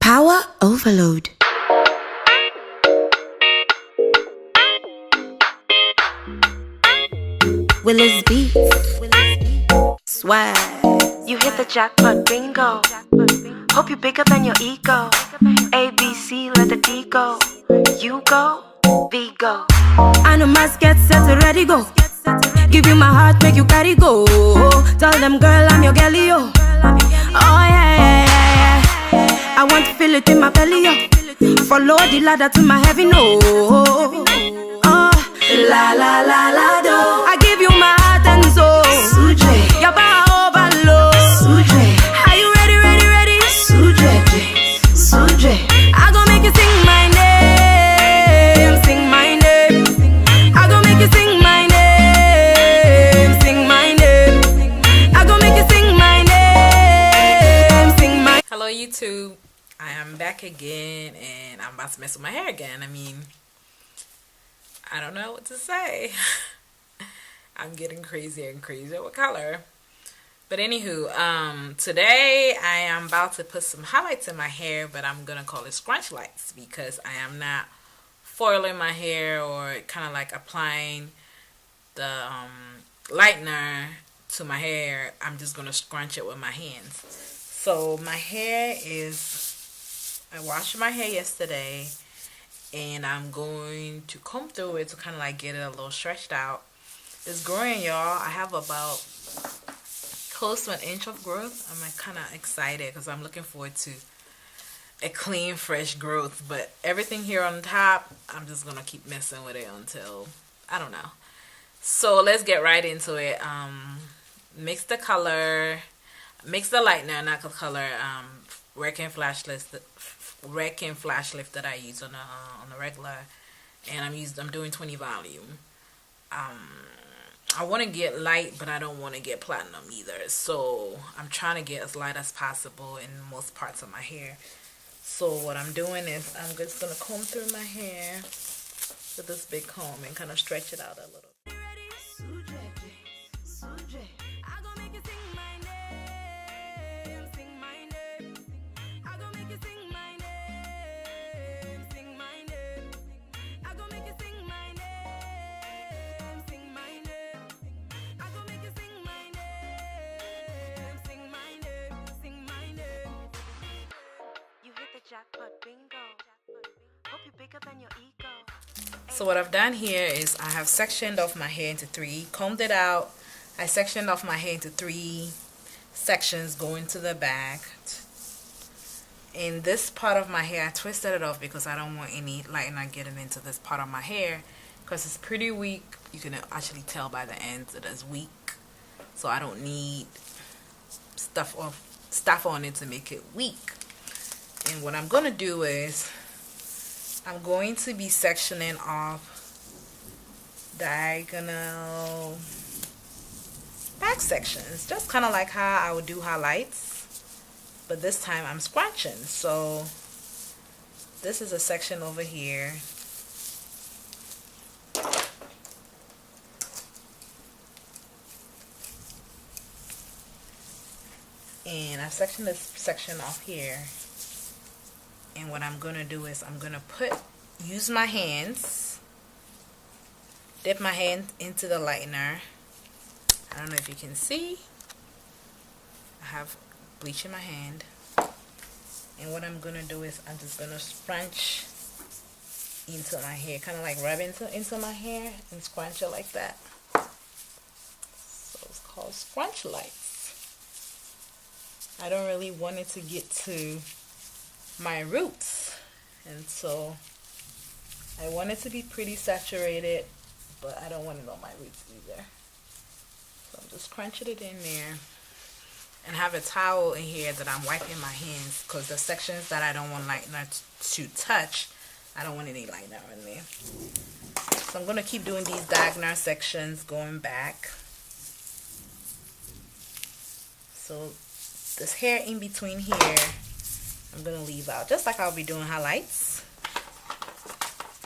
Power overload. Willis Beats. Swag. You hit the jackpot, bingo. Hope you're bigger than your ego. ABC, let the D go. You go, V go. I know my get set and ready go. Give you my heart, make you carry go. Tell them, girl, I'm your girlie, yo. Oh yeah. I want to feel it in my belly, yo. Follow the ladder to my heaven, no. Oh, la la la la do. I give you my heart and soul. Suje, Your power overload. Suje, Are you ready? Suje, Suje. I gon' make you sing my name, sing my name. I gon' make you sing my name, sing my name. I gon' make you sing my name, sing my. Hello YouTube, I am back again and I'm about to mess with my hair again. I don't know what to say. I'm getting crazier and crazier with color. But anywho, today I am about to put some highlights in my hair, but I'm gonna call it scrunch lights because I am not foiling my hair or kind of like applying the lightener to my hair. I'm just gonna scrunch it with my hands. So my hair is, I washed my hair yesterday and I'm going to comb through it to kind of like get it a little stretched out. It's growing, y'all. I have about close to an inch of growth. I'm like kind of excited because I'm looking forward to a clean, fresh growth. But everything here on top, I'm just gonna keep messing with it until, I don't know. So let's get right into it. Mix the color, mix the lightener, not the color. Wrecking flash lift that I use on the regular, and I'm doing 20 volume. I want to get light, but I don't want to get platinum either. So I'm trying to get as light as possible in most parts of my hair. So what I'm doing is I'm just gonna comb through my hair with this big comb and kind of stretch it out a little. Jackpot, bingo. Hope you're bigger than your ego. So what I've done here is I have sectioned off my hair into three, combed it out. I sectioned off my hair into three sections going to the back. In this part of my hair, I twisted it off because I don't want any lightener getting into this part of my hair because it's pretty weak. You can actually tell by the ends it is weak. So I don't need stuff on it to make it weak. And what I'm going to do is I'm going to be sectioning off diagonal back sections, just kind of like how I would do highlights, but this time I'm scrunching. So this is a section over here, and I sectioned this section off here. And what I'm going to do is I'm going to use my hands, dip my hand into the lightener. I don't know if you can see. I have bleach in my hand. And what I'm going to do is I'm just going to scrunch into my hair, kind of like rub into my hair and scrunch it like that. So it's called scrunch lights. I don't really want it to get to my roots, and so I want it to be pretty saturated, but I don't want it on my roots either. So I'm just crunching it in there and have a towel in here that I'm wiping my hands because the sections that I don't want lightener to touch, I don't want any lightener in there. So I'm going to keep doing these diagonal sections going back. So this hair in between here I'm going to leave out, just like I'll be doing highlights.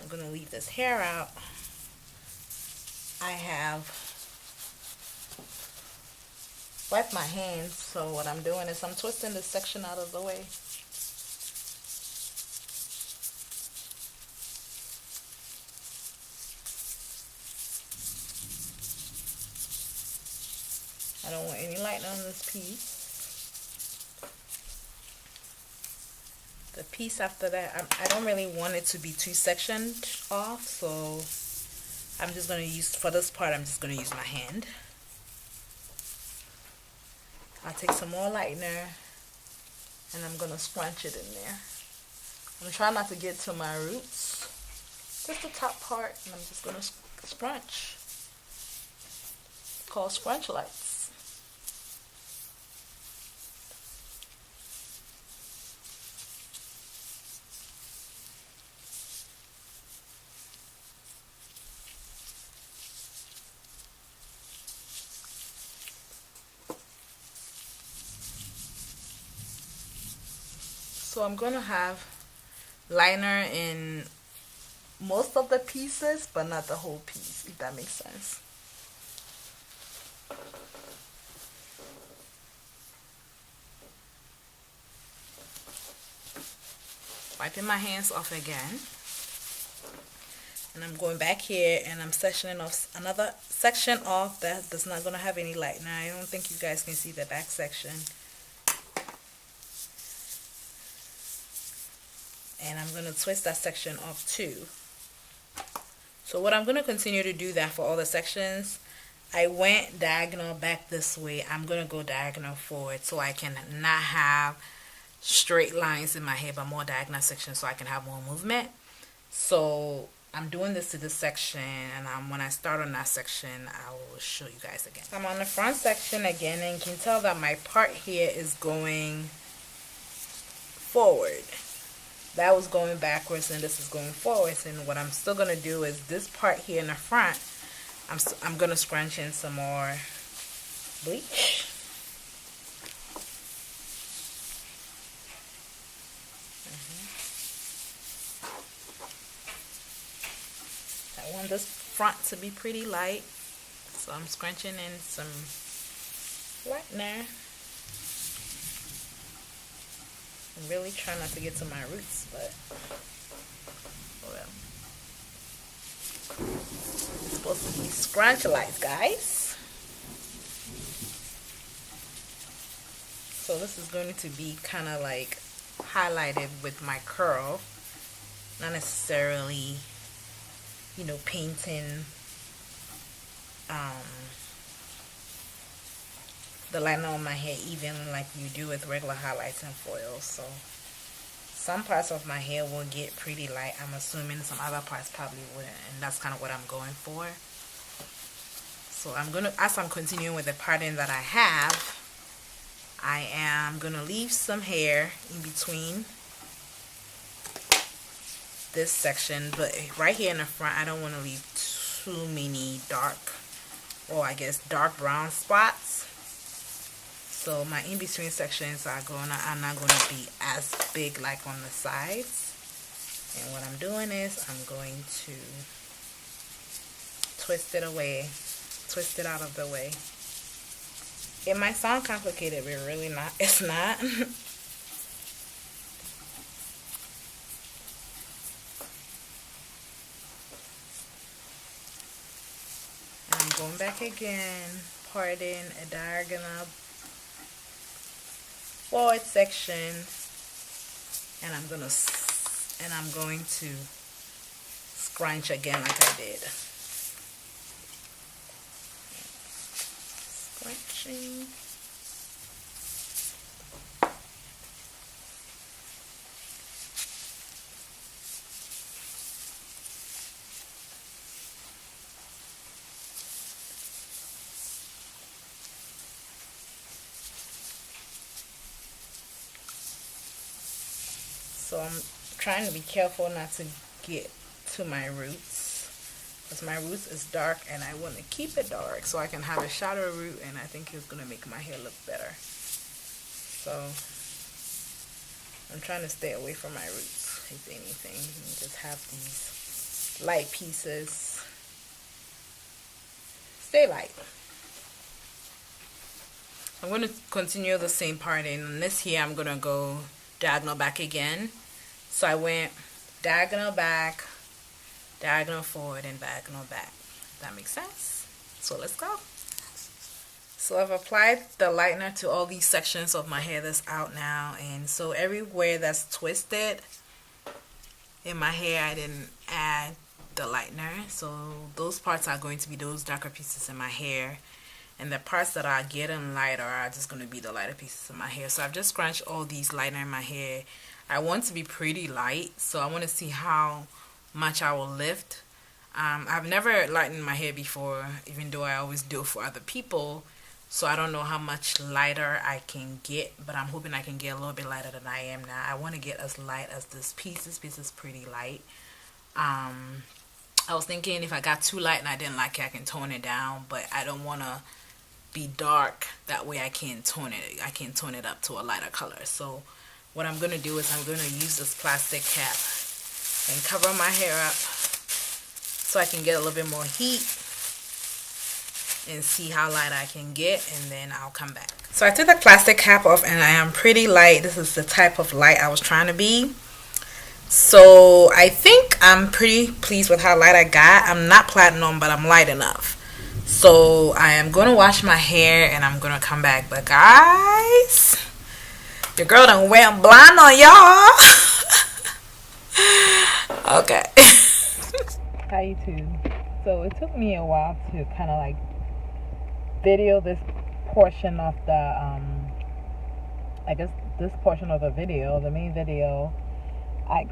I'm going to leave this hair out. I have wiped my hands, so what I'm doing is I'm twisting this section out of the way. don't want any lightening on this piece. The piece after that, I don't really want it to be too sectioned off, so I'm just going to use, for this part, I'm just going to use my hand. I'll take some more lightener and I'm going to scrunch it in there. I'm trying not to get to my roots, just the top part, and I'm just going to scrunch. It's called scrunch lights. So I'm going to have liner in most of the pieces, but not the whole piece, if that makes sense. Wiping my hands off again. And I'm going back here and I'm sectioning off another section off that's not going to have any lightener. I don't think you guys can see the back section. And I'm going to twist that section off too. So what I'm going to continue to do that for all the sections, I went diagonal back this way. I'm going to go diagonal forward so I can not have straight lines in my hair, but more diagonal sections so I can have more movement. So I'm doing this to this section, and when I start on that section, I will show you guys again. I'm on the front section again, and you can tell that my part here is going forward. That was going backwards and this is going forwards, and what I'm still going to do is this part here in the front, I'm going to scrunch in some more bleach. I want this front to be pretty light, so I'm scrunching in some lightener. I'm really trying not to get to my roots, but oh well. It's supposed to be scrunch lights, guys. So this is going to be kind of like highlighted with my curl, not necessarily, you know, painting the liner on my hair even like you do with regular highlights and foils. So some parts of my hair will get pretty light, I'm assuming. Some other parts probably wouldn't, and that's kind of what I'm going for. So I'm gonna, as I'm continuing with the pattern that I have, I am gonna leave some hair in between this section, but right here in the front I don't want to leave too many dark, or I guess dark brown spots. So my in-between sections are not going to be as big like on the sides. And what I'm doing is I'm going to twist it away, twist it out of the way. It might sound complicated, but really not. It's not. And I'm going back again, parting a diagonal forward section, and I'm going to scrunch again like I did. Scrunching. So I'm trying to be careful not to get to my roots, because my roots is dark and I want to keep it dark so I can have a shadow root, and I think it's going to make my hair look better. So I'm trying to stay away from my roots, if anything, and just have these light pieces. Stay light. I'm going to continue the same part, and on this here I'm going to go diagonal back again. So I went diagonal back, diagonal forward, and diagonal back. That makes sense? So let's go. So I've applied the lightener to all these sections of my hair that's out now, and so everywhere that's twisted in my hair I didn't add the lightener, so those parts are going to be those darker pieces in my hair, and the parts that are getting lighter are just going to be the lighter pieces in my hair. So I've just scrunched all these lightener in my hair. I want to be pretty light, so I want to see how much I will lift. I've never lightened my hair before, even though I always do it for other people. So I don't know how much lighter I can get, but I'm hoping I can get a little bit lighter than I am now. I want to get as light as this piece. This piece is pretty light. I was thinking if I got too light and I didn't like it, I can tone it down, but I don't want to be dark. That way I can tone it. I can tone it up to a lighter color. So what I'm going to do is I'm going to use this plastic cap and cover my hair up so I can get a little bit more heat and see how light I can get, and then I'll come back. So I took the plastic cap off and I am pretty light. This is the type of light I was trying to be. So I think I'm pretty pleased with how light I got. I'm not platinum, but I'm light enough. So I am going to wash my hair and I'm going to come back. But guys, your girl done went blind on y'all. Okay. Hi YouTube. So it took me a while to kind of like video this portion of the I guess this portion of the video, the main video. I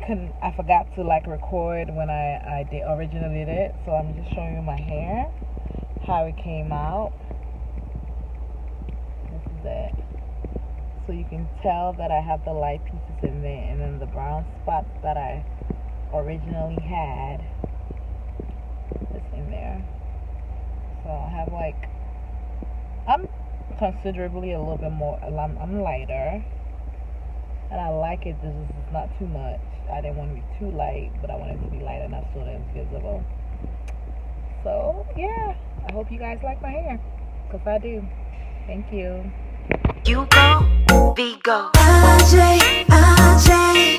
forgot to like record when I originally did it, so I'm just showing you my hair, how it came out. This is it. So you can tell that I have the light pieces in there, and then the brown spots that I originally had is in there. So I have like, I'm considerably a little bit more, I'm lighter, and I like it. This is not too much. I didn't want to be too light, but I wanted it to be light enough so that it's visible. So yeah, I hope you guys like my hair, because I do. Thank you. You go, we go. Ajay, Ajay,